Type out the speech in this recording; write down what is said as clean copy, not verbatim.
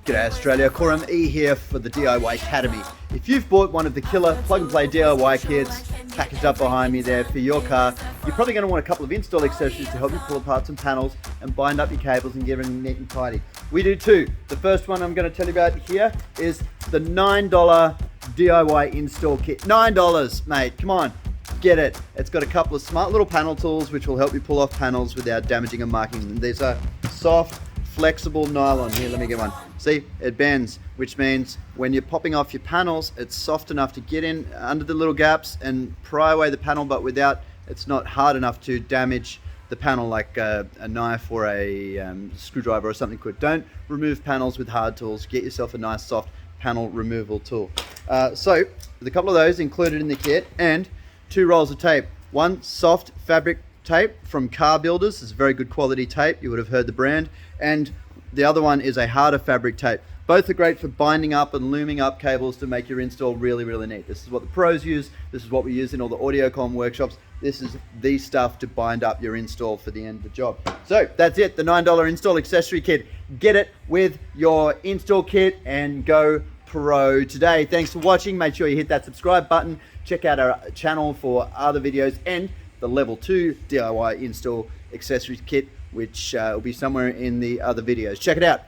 G'day Australia, Korum E here for the DIY-cademy. If you've bought one of the killer plug-and-play DIY kits packaged up behind me there for your car, you're probably going to want a couple of install accessories to help you pull apart some panels and bind up your cables and get them neat and tidy. We do too. The first one I'm going to tell you about here is the $9 DIY install kit. $9, mate, come on. Get it. It's got a couple of smart little panel tools which will help you pull off panels without damaging and marking them. These are soft, flexible nylon. Here, let me get one. See, it bends, which means when you're popping off your panels, it's soft enough to get in under the little gaps and pry away the panel, but without, it's not hard enough to damage the panel like a knife or a screwdriver or something could. Don't remove panels with hard tools. Get yourself a nice soft panel removal tool. So, with a couple of those included in the kit and 2 rolls of tape. One soft fabric tape from Car Builders. It's very good quality tape. You would have heard the brand. And the other one is a harder fabric tape. Both are great for binding up and looming up cables to make your install really, really neat. This is what the pros use. This is what we use in all the AudioCom workshops. This is the stuff to bind up your install for the end of the job. So that's it, the $9 install accessory kit. Get it with your install kit and go pro today. Thanks for watching. Make sure you hit that subscribe button. Check out our channel for other videos and the level 2 DIY install accessories kit, which will be somewhere in the other videos. Check it out.